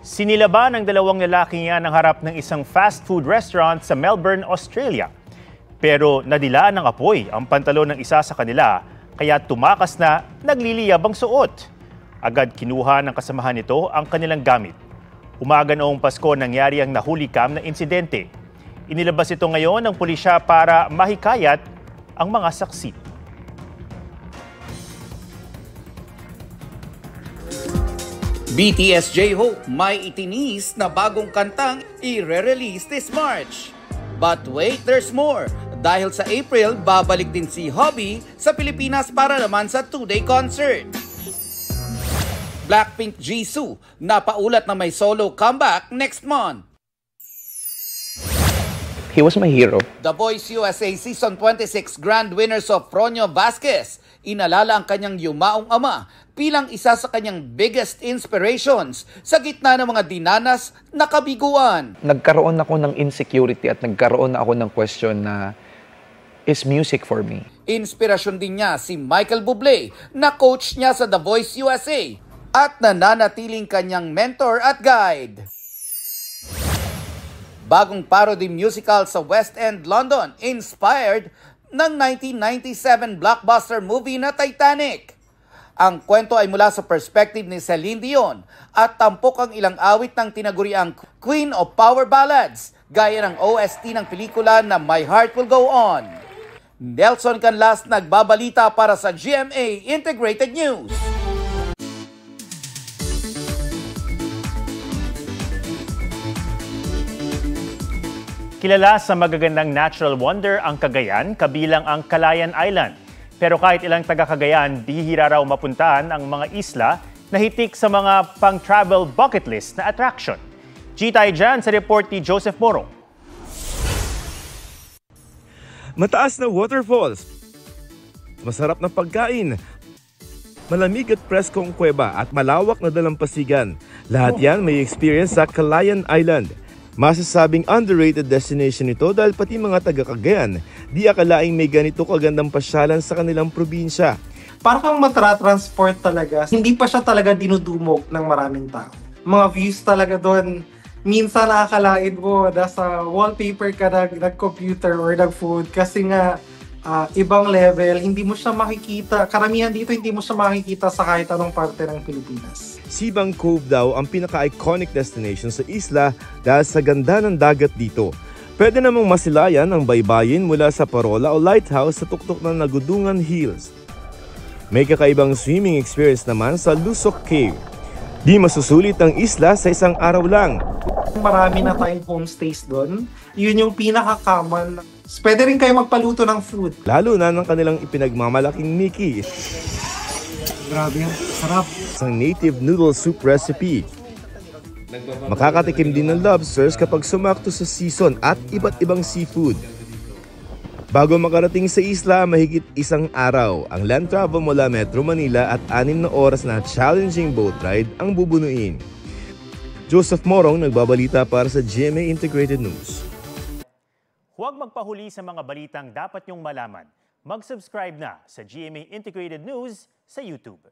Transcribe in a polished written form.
Sinilaba ng dalawang lalaki yan ang harap ng isang fast food restaurant sa Melbourne, Australia. Pero nadilaan ng apoy ang pantalon ng isa sa kanila, kaya tumakas na nagliliyab ang suot. Agad kinuha ng kasamahan nito ang kanilang gamit. Umaga noong Pasko nangyari ang nahulikam na insidente. Inilabas ito ngayon ng pulisya para mahikayat ang mga saksi. BTS J-Hope may itinis na bagong kantang i-release this March. But wait, there's more. Dahil sa April, babalik din si Hobby sa Pilipinas para naman sa 2-day concert. Blackpink Jisoo napaulat na may solo comeback next month. He was my hero. The Voice USA Season 26 Grand Winner Sofronio Vasquez inalala ang kanyang yumaong ama bilang isa sa kanyang biggest inspirations sa gitna ng mga dinanas na kabiguan. Nagkaroon ako ng insecurity at nagkaroon ako ng question na, is music for me? Inspirasyon din niya si Michael Bublé na coach niya sa The Voice USA at nananatiling kanyang mentor at guide. Bagong parody musical sa West End, London, inspired ng 1997 blockbuster movie na Titanic. Ang kwento ay mula sa perspective ni Celine Dion at tampok ang ilang awit ng tinaguriang Queen of Power Ballads, gaya ng OST ng pelikula na My Heart Will Go On. Nelson Canlas nagbabalita para sa GMA Integrated News. Kilala sa magagandang natural wonder ang Cagayan, kabilang ang Calayan Island. Pero kahit ilang taga-Cagayan, bihira raw mapuntahan ang mga isla na hitik sa mga pang-travel bucket list na attraction. G-Tay dyan sa report ni Joseph Moro. Mataas na waterfalls, masarap na pagkain, malamig at preskong kuweba at malawak na dalampasigan. Lahat yan may experience sa Calayan Island. Masasabing underrated destination ito dahil pati mga taga-Cagayan di akalaing may ganito kagandang pasyalan sa kanilang probinsya. Parang kang matatransport talaga. Hindi pa siya talaga dinudumog ng maraming tao. Mga views talaga doon, minsan nakakalain mo, nasa wallpaper ka nag-computer or nag-food kasi nga ibang level, hindi mo siya makikita. Karamihan dito hindi mo siya makikita sa kahit anong parte ng Pilipinas. Sibang Cove daw ang pinaka-iconic destination sa isla dahil sa ganda ng dagat dito. Pwede namang masilayan ang baybayin mula sa Parola o Lighthouse sa tuktok ng Nagudungan Hills. May kakaibang swimming experience naman sa Lusok Cave. Di masusulit ang isla sa isang araw lang. Marami na tayong homestays doon. Yun yung pinaka-common. Pwede rin kayo magpaluto ng food. Lalo na ng kanilang ipinagmamalaking Mickey. Grabe yan, sarap. Isang native noodle soup recipe. Makakatikim din ng lobsters kapag sumakto sa season at iba't ibang seafood. Bago makarating sa isla, mahigit isang araw. Ang land travel mula Metro Manila at 6 na oras na challenging boat ride ang bubunuin. Joseph Morong nagbabalita para sa GMA Integrated News. Huwag magpahuli sa mga balitang dapat niyong malaman. Mag-subscribe na sa GMA Integrated News sa YouTube.